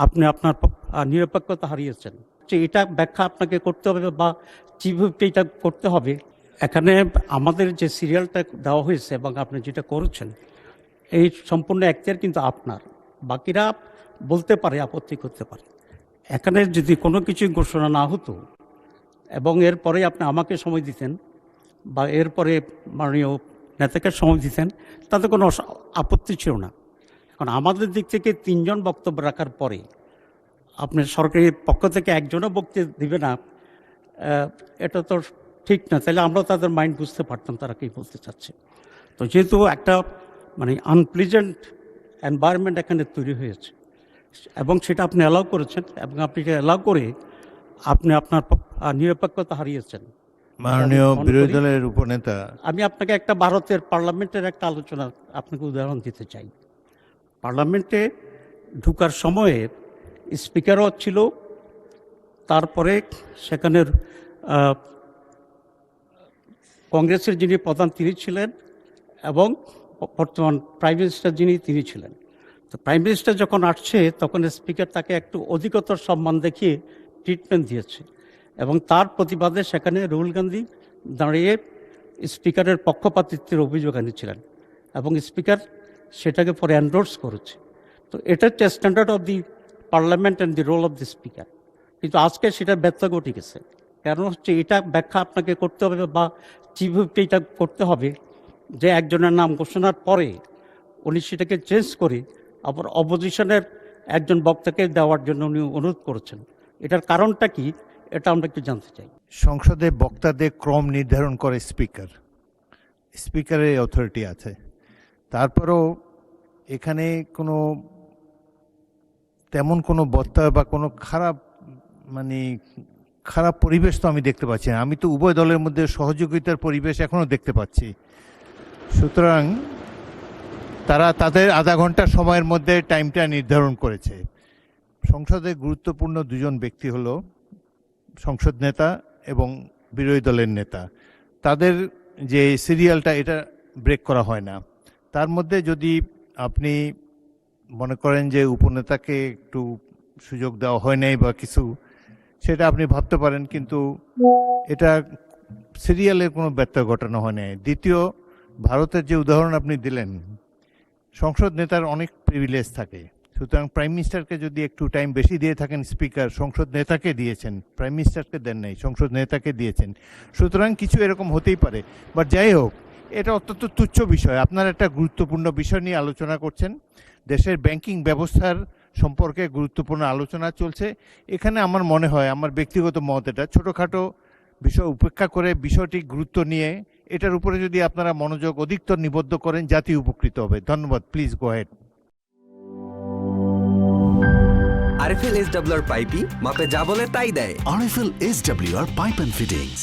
আপনি আপনার নিরপেক্ষতা হারিয়েছেন। যে এটা ব্যাখ্যা আপনাকে করতে হবে বা কিভাবে এটা করতে হবে। এখানে আমাদের যে সিরিয়ালটা দেওয়া হয়েছে এবং আপনি যেটা করেছেন, এই সম্পূর্ণ এখতিয়ার কিন্তু আপনার। বাকিরা বলতে পারে, আপত্তি করতে পারে। এখানে যদি কোনো কিছুই ঘোষণা না হতো এবং এরপরে আপনি আমাকে সময় দিতেন বা এরপরে মাননীয় নেতাকে সময় দিতেন, তাতে কোনো আপত্তি ছিল না। এখন আমাদের দিক থেকে 3 জন বক্তব্য রাখার পরে আপনি সরকারি পক্ষ থেকে একজনও বক্তব্য দিবে না, এটা তো ঠিক না। তাহলে আমরা তাদের মাইন্ড বুঝতে পারতাম তারা কী বলতে চাচ্ছে। তো যেহেতু একটা মানে আনপ্লিজেন্ট এনভায়রনমেন্ট এখানে তৈরি হয়েছে এবং সেটা আপনি অ্যালাউ করেছেন এবং আপনি এটা অ্যালাউ করে আপনি আপনার নিরপেক্ষতা হারিয়েছেন। মাননীয় বিরোধী দলের উপনেতা, আমি আপনাকে একটা ভারতের পার্লামেন্টের একটা আলোচনা আপনাকে উদাহরণ দিতে চাই। পার্লামেন্টে ঢুকার সময়ে স্পিকারও ছিল, তারপরে সেখানের কংগ্রেসের যিনি প্রধান তিনি ছিলেন এবং বর্তমান প্রাইম মিনিস্টার যিনি তিনি ছিলেন। তো প্রাইম মিনিস্টার যখন আসছে তখন স্পিকার তাকে একটু অধিকতর সম্মান দেখিয়ে ট্রিটমেন্ট দিয়েছে এবং তার প্রতিবাদে সেখানে রাহুল গান্ধী দাঁড়িয়ে স্পিকারের পক্ষপাতিত্বের অভিযোগ এনেছিলেন এবং স্পিকার সেটাকে পরে এন্ডোর্স করেছে। তো এটা হচ্ছে standard of the parliament and the role of the speaker. কিন্তু আজকে সেটা ব্যর্থ ঘটে গেছে। কারণ হচ্ছে এটা ব্যাখ্যা আপনাকে করতে হবে বা কীভাবে এটা করতে হবে যে একজনের নাম ঘোষণার পরে উনি সেটাকে চেঞ্জ করে আবার অপোজিশনের একজন বক্তাকে দেওয়ার জন্য উনি অনুরোধ করেছেন। এটার কারণটা কি, এটা আমরা একটু জানতে চাই। সংসদে বক্তাদের ক্রম নির্ধারণ করে স্পিকার, স্পিকারের অথরিটি আছে। তারপরেও এখানে কোনো তেমন কোনো বক্তা বা কোনো খারাপ পরিবেশ তো আমি দেখতে পাচ্ছি না। আমি তো উভয় দলের মধ্যে সহযোগিতার পরিবেশ এখনও দেখতে পাচ্ছি। সুতরাং তারা তাদের আধা ঘন্টা সময়ের মধ্যে টাইমটা নির্ধারণ করেছে। সংসদে গুরুত্বপূর্ণ দুজন ব্যক্তি হলো সংসদ নেতা এবং বিরোধী দলের নেতা। তাদের যে সিরিয়ালটা এটা ব্রেক করা হয় না। তার মধ্যে যদি আপনি মনে করেন যে উপনেতাকে একটু সুযোগ দেওয়া হয় নাই বা কিছু, সেটা আপনি ভাবতে পারেন, কিন্তু এটা সিরিয়ালের কোনো ব্যত্যয় ঘটানো হয় নাই। দ্বিতীয়, ভারতের যে উদাহরণ আপনি দিলেন, সংসদ নেতার অনেক প্রিভিলেজ থাকে। সুতরাং প্রাইম মিনিস্টারকে যদি একটু টাইম বেশি দিয়ে থাকেন, স্পিকার সংসদ নেতাকে দিয়েছেন, প্রাইম মিনিস্টারকে দেন নাই, সংসদ নেতাকে দিয়েছেন। সুতরাং কিছু এরকম হতেই পারে। বাট যাই হোক, এটা অত্যন্ত তুচ্ছ বিষয়। আপনারা একটা গুরুত্বপূর্ণ বিষয় নিয়ে আলোচনা করছেন। দেশের ব্যাংকিং ব্যবস্থার সম্পর্কে গুরুত্বপূর্ণ আলোচনা চলছে। এখানে আমার মনে হয়, আমার ব্যক্তিগত মত, এটা ছোটোখাটো বিষয় উপেক্ষা করে বিষয়টি গুরুত্ব নিয়ে এটার উপরে যদি আপনারা মনোযোগ অধিকতর নিবদ্ধ করেন, জাতি উপকৃত হবে। ধন্যবাদ। Please go head. RFL SWR পাইপই মাপে যা বলে তাই দেয়। RFL SWR pipe and fittings.